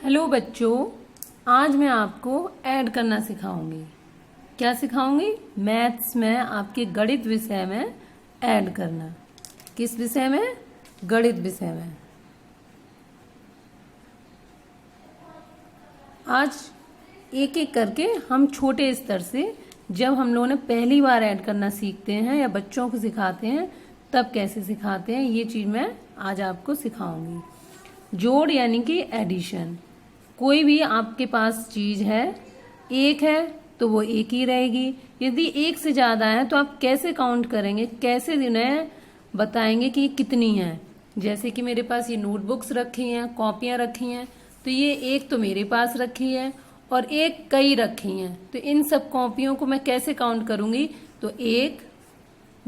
Hello बच्चों, आज मैं आपको ऐड करना सिखाऊंगी। क्या सिखाऊंगी? मैथ्स में, आपके गणित विषय में ऐड करना। किस विषय में? गणित विषय में। आज एक एक करके हम छोटे स्तर से, जब हम लोगों ने पहली बार ऐड करना सीखते हैं या बच्चों को सिखाते हैं तब कैसे सिखाते हैं, ये चीज़ मैं आज आपको सिखाऊंगी। जोड़ यानी कि एडिशन। कोई भी आपके पास चीज है, एक है तो वो एक ही रहेगी। यदि एक से ज्यादा है तो आप कैसे काउंट करेंगे, कैसे उन्हें बताएंगे कि कितनी है। जैसे कि मेरे पास ये नोटबुक्स रखी हैं, कॉपियां रखी हैं, तो ये एक तो मेरे पास रखी है और एक कई रखी हैं। तो इन सब कॉपियों को मैं कैसे काउंट करूंगी? तो 1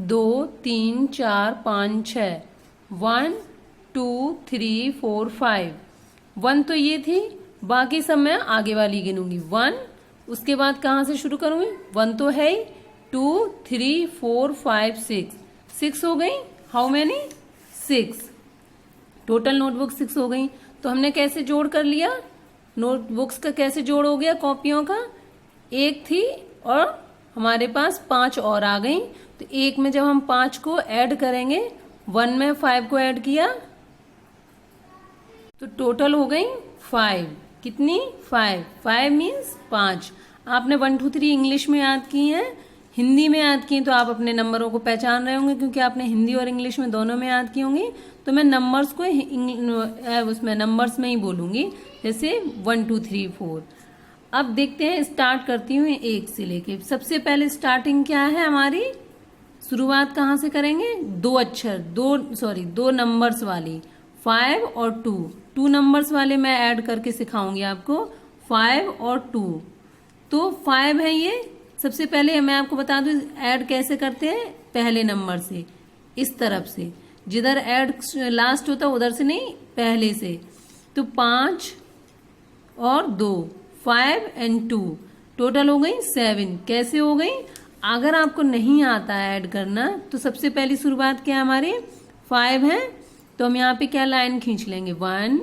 2 3 4 5 6, 1 2 3 4 5। 1 तो ये थी, बाकी सब मैं आगे वाली गिनूंगी। 1, उसके बाद कहाँ से शुरू करूंगी? 1 तो है ही, 2 3 4 5 6, 6 हो गई। How many? 6। टोटल नोटबुक 6 हो गई। तो हमने कैसे जोड़ कर लिया? नोटबुक्स का कैसे जोड़ हो गया? कॉपियों का एक थी और हमारे पास 5 और आ गई। तो एक में जब हम 5 को ऐड करेंगे, 1 में 5 को ऐड किया तो टोटल हो गई 5। कितनी? 5। 5 मीन्स 5। आपने 1 2 3 इंग्लिश में याद की है, हिंदी में याद की तो आप अपने नंबरों को पहचान रहे होंगे, क्योंकि आपने हिंदी और इंग्लिश में दोनों में याद की होंगी। तो मैं नंबर्स को उसमें नंबर्स में ही बोलूंगी, जैसे 1 2 3 4। अब देखते हैं, स्टार्ट करती हूँ 1 से लेके। सबसे पहले स्टार्टिंग क्या है हमारी? शुरुआत कहाँ से करेंगे? दो नंबर्स वाली, 5 और 2। 2 नंबर्स वाले मैं ऐड करके सिखाऊंगी आपको, 5 और 2। तो 5 है ये। सबसे पहले मैं आपको बता दूं ऐड कैसे करते हैं। पहले नंबर से, इस तरफ से, जिधर ऐड लास्ट होता उधर से नहीं, पहले से। तो 5 और 2, 5 एंड 2, टोटल हो गई 7। कैसे हो गई? अगर आपको नहीं आता ऐड करना तो सबसे पहली शुरुआत क्या है हमारी? 5 है, तो हम यहाँ पे क्या लाइन खींच लेंगे? 1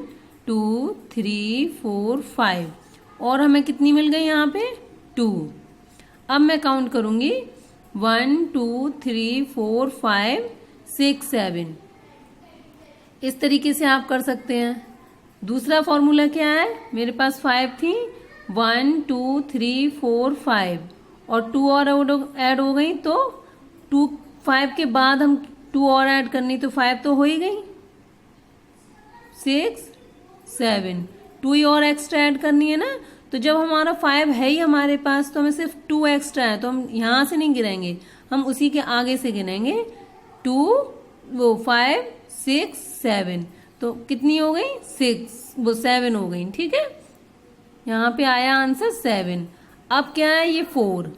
2 3 4 5। और हमें कितनी मिल गई यहाँ पे? 2। अब मैं काउंट करूंगी 1 2 3 4 5 6 7। इस तरीके से आप कर सकते हैं। दूसरा फॉर्मूला क्या है? मेरे पास 5 थी, 1 2 3 4 5 और 2 और ऐड हो गई। तो 2 5 के बाद हम 2 और ऐड करनी, तो 5 तो हो ही गई। 6 7, 2 ही और एक्स्ट्रा ऐड करनी है ना। तो जब हमारा 5 है ही हमारे पास, तो हमें सिर्फ 2 एक्स्ट्रा है, तो हम यहां से नहीं गिनेंगे, हम उसी के आगे से गिनेंगे। 2 5 6 7, तो कितनी हो गई? 7 हो गई। ठीक है, यहाँ पे आया आंसर 7। अब क्या है ये? 4।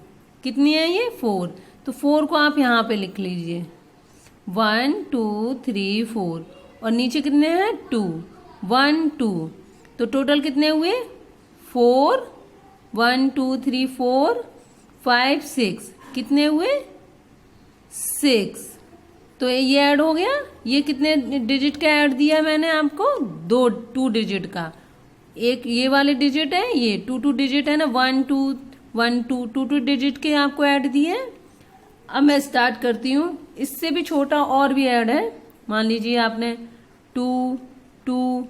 कितनी है ये? 4। तो 4 को आप यहाँ पे लिख लीजिए, 1 2 3 4, और नीचे कितने हैं? 2 1 2। तो टोटल कितने हुए? 4 1 2 3 4 5 6। कितने हुए? 6। तो ये ऐड हो गया। ये कितने डिजिट का ऐड दिया मैंने आपको? 2 डिजिट का। एक ये वाले डिजिट है, ये 2 डिजिट है ना, 1 2 1 2 डिजिट के आपको ऐड दिए। अब मैं स्टार्ट करती हूँ। इससे भी छोटा और भी ऐड है। मान लीजिए आपने 2 2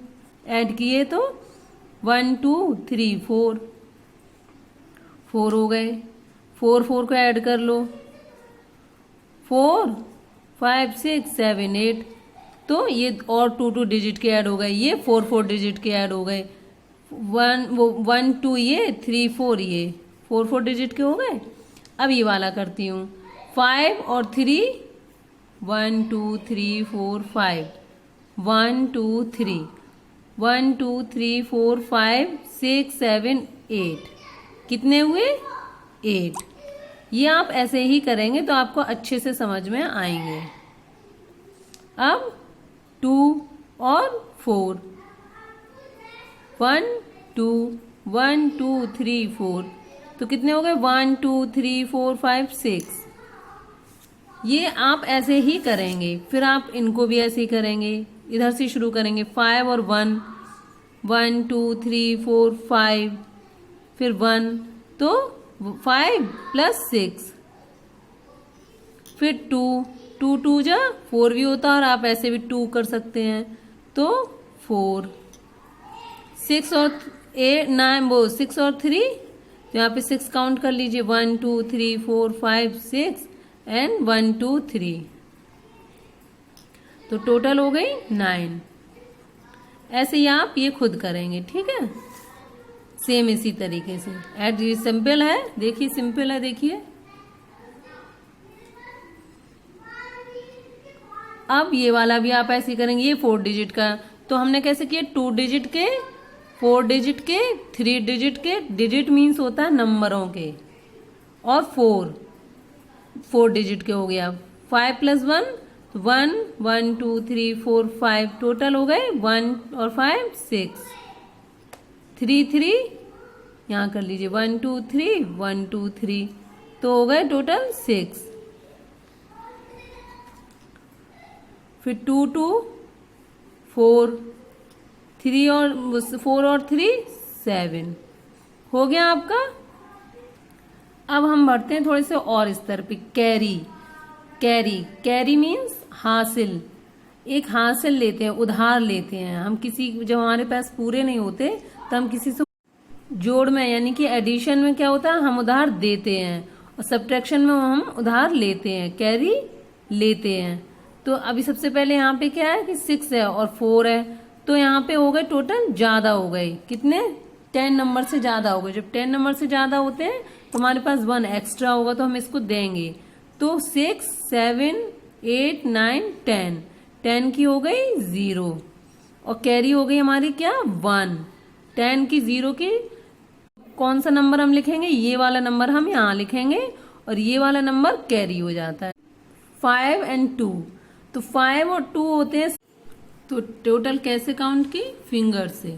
ऐड किए, तो 1 2 3 4 4 हो गए। 4 4 को ऐड कर लो, 4 5 6 7 8। तो ये और 2 डिजिट के ऐड हो गए, ये 4 डिजिट के ऐड हो गए। 1 2 ये, 3 4 ये, 4 डिजिट के हो गए। अब ये वाला करती हूँ, 5 और 3, 1 2 3 4 5, 1 2 3, 1 2 3 4 5 6 7 8। कितने हुए? 8। ये आप ऐसे ही करेंगे तो आपको अच्छे से समझ में आएंगे। अब 2 और 4, 1 2 1 2 3 4, तो कितने हो गए? 1 2 3 4 5 6। ये आप ऐसे ही करेंगे। फिर आप इनको भी ऐसे ही करेंगे, इधर से शुरू करेंगे, 5 और 1, 1 2 3 4 5, फिर 1, तो 5 + 6, फिर 2, 2 2 जा 4 भी होता है, और आप ऐसे भी 2 कर सकते हैं, तो 4, 6 और 8 9, वो 6 और 3, तो यहाँ पे 6 काउंट कर लीजिए, 1 2 3 4 5 6 एंड 1 2 3, तो टोटल हो गई 9। ऐसे ही आप ये खुद करेंगे, ठीक है, सेम इसी तरीके से। ऐड ये सिंपल है, देखिए सिंपल है, देखिए। अब ये वाला भी आप ऐसे करेंगे, ये 4 डिजिट का, तो हमने कैसे किया, 2 डिजिट के, 4 डिजिट के, 3 डिजिट के, डिजिट मीन्स होता है नंबरों के, और 4 डिजिट के हो गया, 5 + 1 1 1 2 3 4 5, टोटल हो गए 1 और 5 6, 3 3, यहाँ कर लीजिए 1 2 3 1 2 3, तो हो गए टोटल 6, फिर 2 2 4, 3 और 4 और 3 7, हो गया आपका। अब हम बढ़ते हैं थोड़े से और स्तर पे, कैरी। कैरी, कैरी मीन्स हासिल, एक हासिल लेते हैं, उधार लेते हैं हम किसी, जब हमारे पास पूरे नहीं होते तो हम किसी से जोड़ में, यानी कि एडिशन में क्या होता है, हम उधार देते हैं, और सब्ट्रैक्शन में हम उधार लेते हैं, कैरी लेते हैं। तो अभी सबसे पहले यहाँ पे क्या है कि 6 है और 4 है, तो यहाँ पे हो गए टोटल ज्यादा हो गए, कितने, 10 नंबर से ज्यादा हो गए। जब 10 नंबर से ज्यादा होते हैं तो हमारे पास 1 एक्स्ट्रा होगा, तो हम इसको देंगे, तो 6 7 8 9 10, 10 की हो गई 0, और कैरी हो गई हमारी क्या, 1, 10 की 0 की, कौन सा नंबर हम लिखेंगे, ये वाला नंबर हम यहाँ लिखेंगे, और ये वाला नंबर कैरी हो जाता है। 5 और 2, तो 5 और 2 होते हैं, तो टोटल कैसे काउंट की, फिंगर से,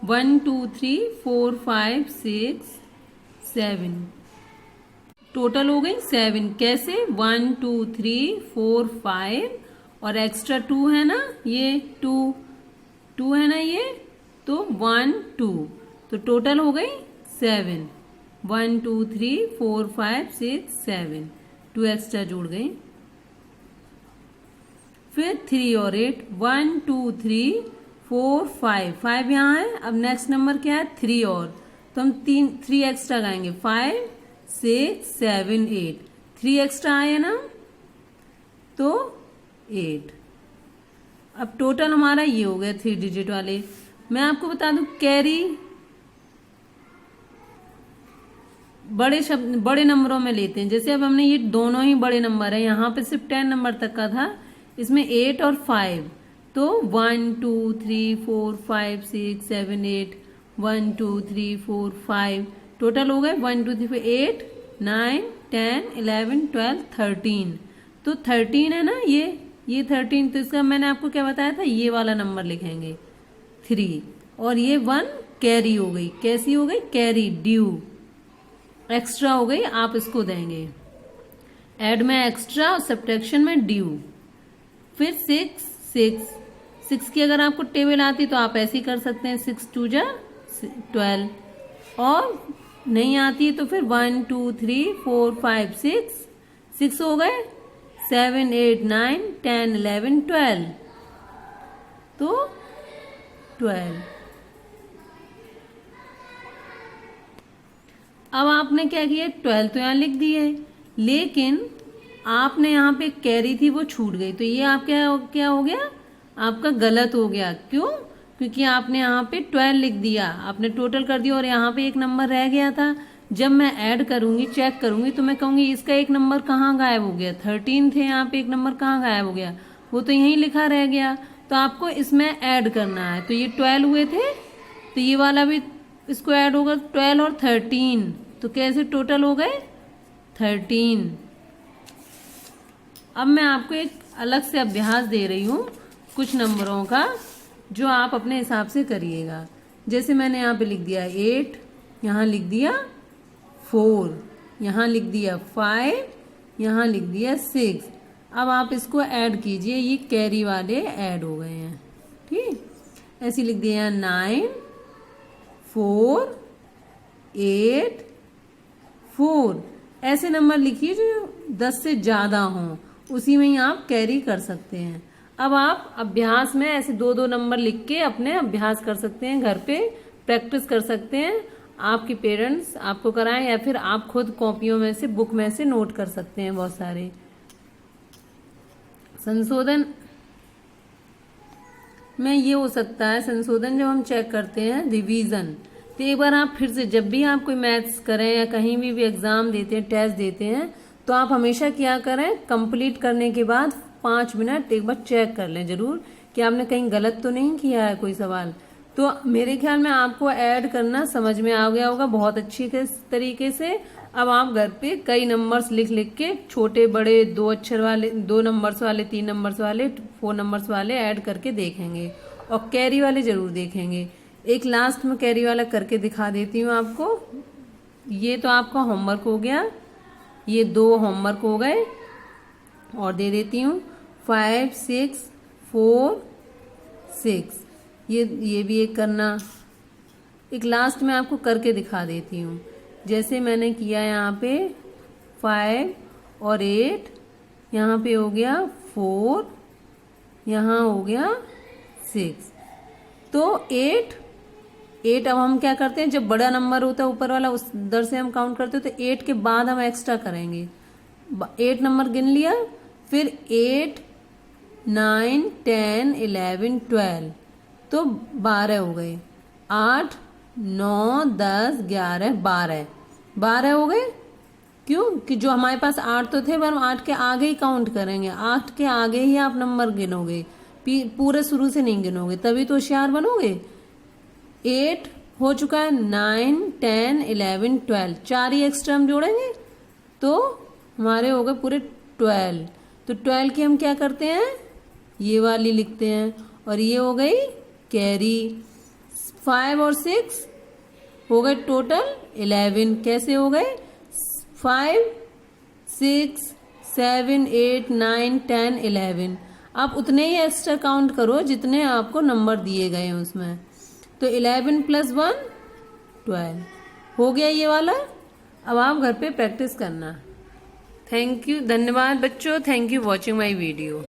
1 2 3 4 5 6 7, टोटल हो गई 7, कैसे, 1 2 3 4 5, और एक्स्ट्रा 2 है ना, ये 2 है ना ये, तो 1 2, तो टोटल हो गई 7, 1 2 3 4 5 6 7, 2 एक्स्ट्रा जुड़ गई, फिर 3 और 8, 1 2 3 4 5, 5 यहाँ है। अब नेक्स्ट नंबर क्या है, 3 और, तो हम 3 एक्स्ट्रा गाएंगे, 5 6 7 8, 3 एक्स्ट्रा आए ना, तो 8। अब टोटल हमारा ये हो गया 3 डिजिट वाले। मैं आपको बता दूं, कैरी बड़े शब्द, बड़े नंबरों में लेते हैं, जैसे अब हमने ये दोनों ही बड़े नंबर है, यहाँ पे सिर्फ 10 नंबर तक का था, इसमें 8 और 5, तो 1 2 3 4 5 6 7 8, 1 2 3 4 5, टोटल हो गए 1 2 3 4 8 9 10 11 12 13, तो 13 है ना ये 13, तो इसका मैंने आपको क्या बताया था, ये वाला नंबर लिखेंगे 3, और ये 1 कैरी हो गई, कैसी हो गई, कैरी, ड्यू, एक्स्ट्रा हो गई, आप इसको देंगे, ऐड में एक्स्ट्रा और सब्ट्रैक्शन में ड्यू। फिर 6 की अगर आपको टेबल आती तो आप ऐसे ही कर सकते हैं, 6 2 जा 12, और नहीं आती तो फिर 1 2 3 4 5 6 हो गए, 7 8 9 10 11 12, तो 12। अब आपने क्या किया, 12 तो यहाँ लिख दिए, लेकिन आपने यहाँ पे कैरी थी वो छूट गई, तो ये आप क्या हो गया, आपका गलत हो गया। क्यों, क्योंकि आपने यहाँ पे 12 लिख दिया, आपने टोटल कर दिया, और यहाँ पे एक नंबर रह गया था। जब मैं ऐड करूंगी, चेक करूंगी, तो मैं कहूंगी इसका एक नंबर कहाँ गायब हो गया, 13 थे, यहाँ पे एक नंबर कहाँ गायब हो गया, वो तो यहीं लिखा रह गया, तो आपको इसमें ऐड करना है। तो ये 12 हुए थे, तो ये वाला भी इसको ऐड होगा, 12 और 13, तो कैसे टोटल हो गए 13। अब मैं आपको एक अलग से अभ्यास दे रही हूँ कुछ नंबरों का, जो आप अपने हिसाब से करिएगा। जैसे मैंने यहाँ पे लिख दिया 8, यहाँ लिख दिया 4, यहाँ लिख दिया 5, यहाँ लिख दिया 6। अब आप इसको ऐड कीजिए, ये कैरी वाले ऐड हो गए हैं, ठीक। ऐसे लिख दिया 9 4 8 4। ऐसे नंबर लिखिए जो 10 से ज्यादा हों, उसी में ही आप कैरी कर सकते हैं। अब आप अभ्यास में ऐसे 2-2 नंबर लिख के अपने अभ्यास कर सकते हैं, घर पे प्रैक्टिस कर सकते हैं। आपके पेरेंट्स आपको कराएं या फिर आप खुद कॉपियों में से, बुक में से नोट कर सकते हैं बहुत सारे। संशोधन में ये हो सकता है, संशोधन जब हम चेक करते हैं रिवीजन, तो एक बार आप फिर से जब भी आप कोई मैथ्स करें या कहीं भी एग्जाम देते हैं, टेस्ट देते हैं, तो आप हमेशा क्या करें, कंप्लीट करने के बाद 5 मिनट एक बार चेक कर लें जरूर कि आपने कहीं गलत तो नहीं किया है कोई सवाल। तो मेरे ख्याल में आपको ऐड करना समझ में आ गया होगा बहुत अच्छी तरीके से। अब आप घर पे कई नंबर्स लिख लिख के, छोटे बड़े, 2 अक्षर वाले, 2 नंबर्स वाले, 3 नंबर्स वाले, 4 नंबर्स वाले ऐड करके देखेंगे और कैरी वाले जरूर देखेंगे। एक लास्ट में कैरी वाला करके दिखा देती हूँ आपको। ये तो आपका होमवर्क हो गया, ये 2 होमवर्क हो गए और दे देती हूँ 5 6 4 6। ये भी एक करना। एक लास्ट में आपको करके दिखा देती हूँ, जैसे मैंने किया यहाँ पे 5 और 8, यहाँ पे हो गया 4, यहाँ हो गया 6। तो 8 अब हम क्या करते हैं, जब बड़ा नंबर होता है ऊपर वाला, उस दर से हम काउंट करते हैं, तो 8 के बाद हम एक्स्ट्रा करेंगे। 8 नंबर गिन लिया, फिर 8 9 10 11 12, तो 12 हो गए। 8 9 10 11 12 हो गए। क्यों कि जो हमारे पास 8 तो थे, पर हम 8 के आगे ही काउंट करेंगे। 8 के आगे ही आप नंबर गिनोगे, पूरे शुरू से नहीं गिनोगे, तभी तो होशियार बनोगे। 8 हो चुका है, 9 10 11 12, 4 ही एक्स्ट्रा हम जोड़ेंगे तो हमारे हो गए पूरे 12। तो 12 की हम क्या करते हैं, ये वाली लिखते हैं, और ये हो गई कैरी। 5 और 6 हो गए टोटल 11। कैसे हो गए, 5 6 7 8 9 10 11। आप उतने ही एक्स्ट्रा काउंट करो जितने आपको नंबर दिए गए हैं उसमें। तो 11 + 1 12 हो गया ये वाला। अब आप घर पे प्रैक्टिस करना। थैंक यू, धन्यवाद बच्चों। Thank you watching my video.